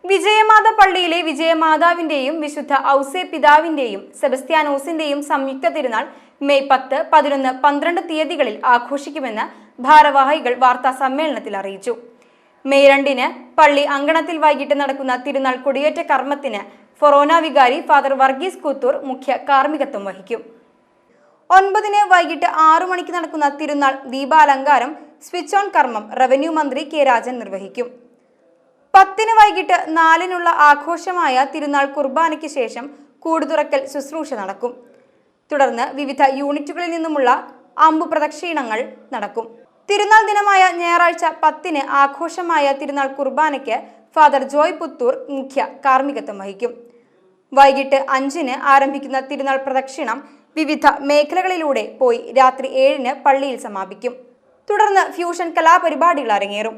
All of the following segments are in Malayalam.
വിജയമാത പള്ളിയിലെ വിജയമാതാവിന്റെയും വിശുദ്ധ ഔസേ പിതാവിന്റെയും സെബസ്ത്യാനോസിന്റെയും സംയുക്ത തിരുനാൾ മെയ് 10, 11, 12 തീയതികളിൽ ആഘോഷിക്കുമെന്ന് ഭാരവാഹികൾ വാർത്താ സമ്മേളനത്തിൽ അറിയിച്ചു. മെയ് 2-ന് പള്ളി അങ്കണത്തിൽ വൈകിട്ട് നടക്കുന്ന തിരുനാൾ കൊടിയേറ്റ കർമ്മത്തിന് ഫൊറോന വികാരി ഫാദർ വർഗീസ് കൂത്തൂർ മുഖ്യ കാർമ്മികത്വം വഹിക്കും. 9-ന് വൈകിട്ട് 6 മണിക്ക് നടക്കുന്ന തിരുനാൾ ദീപാലങ്കാരം സ്വിച്ച് ഓൺ കർമ്മം റവന്യൂ മന്ത്രി കെ രാജൻ നിർവഹിക്കും. 10-ന് വൈകിട്ട് 4-നുള്ള ആഘോഷമായ തിരുനാൾ കുർബാനയ്ക്ക് ശേഷം കൂടുതുറക്കൽ ശുശ്രൂഷ നടക്കും. തുടർന്ന് വിവിധ യൂണിറ്റുകളിൽ നിന്നുമുള്ള അമ്പു പ്രദക്ഷിണങ്ങൾ നടക്കും. തിരുനാൾ ദിനമായ ഞായറാഴ്ച 10-ന് ആഘോഷമായ തിരുനാൾ കുർബാനയ്ക്ക് ഫാദർ ജോയ് പുത്തൂർ മുഖ്യ കാർമ്മികത്വം വഹിക്കും. വൈകിട്ട് 5-ന് ആരംഭിക്കുന്ന തിരുനാൾ പ്രദക്ഷിണം വിവിധ മേഖലകളിലൂടെ പോയി രാത്രി 7-ന് പള്ളിയിൽ സമാപിക്കും. തുടർന്ന് ഫ്യൂഷൻ കലാപരിപാടികൾ അരങ്ങേറും.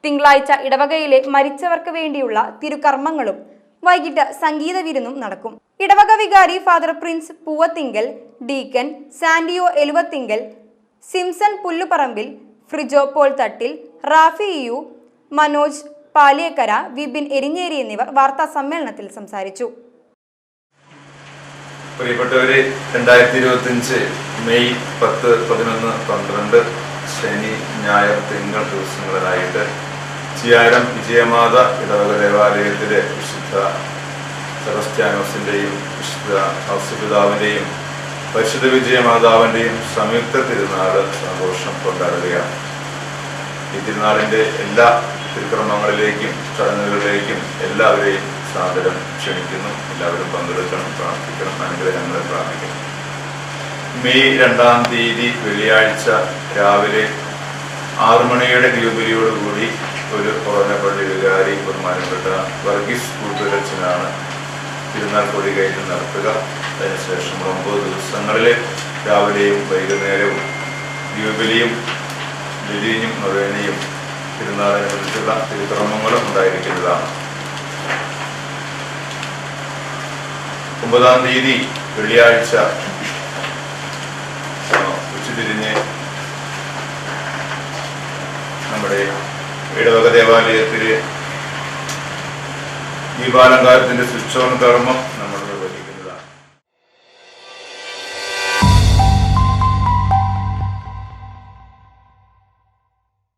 തിങ്കളാഴ്ച ഇടവകയിലെ മരിച്ചവർക്ക് വേണ്ടിയുള്ള തിരുകർമ്മങ്ങളും വൈകിട്ട് സംഗീത വിരുന്നും നടക്കും. ഇടവക വികാരി father Prince Poovathingal, deacon Santio Eluvathingal, Simson Pulluparambil, Frijo Paul Thattil, Rafi U, Manoj Paliyakkara, Vipin Erinjeri എന്നിവർ വാർത്താ സമ്മേളനത്തിൽ സംസാരിച്ചു. പ്രിയപ്പെട്ടവരെ, 2025 മെയ് 10, 11, 12 ശനി, ഞായർ, തിങ്കൾ ദിവസങ്ങളിലായിട്ട് ചിയാരം വിജയമാത ഇടവക ദേവാലയത്തിലെ വിശുദ്ധ സെബസ്ത്യാനോസിന്റെയും വിശുദ്ധ ഔസേപിതാവിന്റെയും പരിശുദ്ധ വിജയമാതാവിന്റെയും സംയുക്ത തിരുനാൾ ആഘോഷം കൊണ്ടാടുകയാണ്. ഈ തിരുനാളിന്റെ എല്ലാ തിരുക്രമങ്ങളിലേക്കും ചടങ്ങുകളിലേക്കും എല്ലാവരെയും സാദരം ക്ഷണിക്കുന്നു. എല്ലാവരും പങ്കെടുക്കണം, പ്രാർത്ഥിക്കണം, അനുഗ്രഹങ്ങളെ പ്രാർത്ഥിക്കണം. മെയ് 2-ാം തീയതി വെള്ളിയാഴ്ച രാവിലെ 6 മണിയുടെ ജൂബിലിയോടുകൂടി ഒരു ഫൊറോന പള്ളി വികാരി ബഹുമാനപ്പെട്ട വർഗീസ് കൂത്തൂരച്ചനാണ് തിരുനാൾ കൊടികയറ്റം നടത്തുക. അതിനുശേഷം 9 ദിവസങ്ങളിലെ രാവിലെയും വൈകുന്നേരവും ജൂബിലിയും ലിലിയും നൊവേനയും തിരുനാളിനനുസരിച്ചുള്ള തിരുക്രമങ്ങളും ഉണ്ടായിരിക്കുന്നതാണ്. 9-ാം തീയതി വെള്ളിയാഴ്ച ഉച്ചതിരിഞ്ഞ് നമ്മുടെ ഇടവക ദേവാലയത്തിലെ ദീപാലങ്കാരത്തിന്റെ സ്വിച്ച് ഓൺ കർമ്മം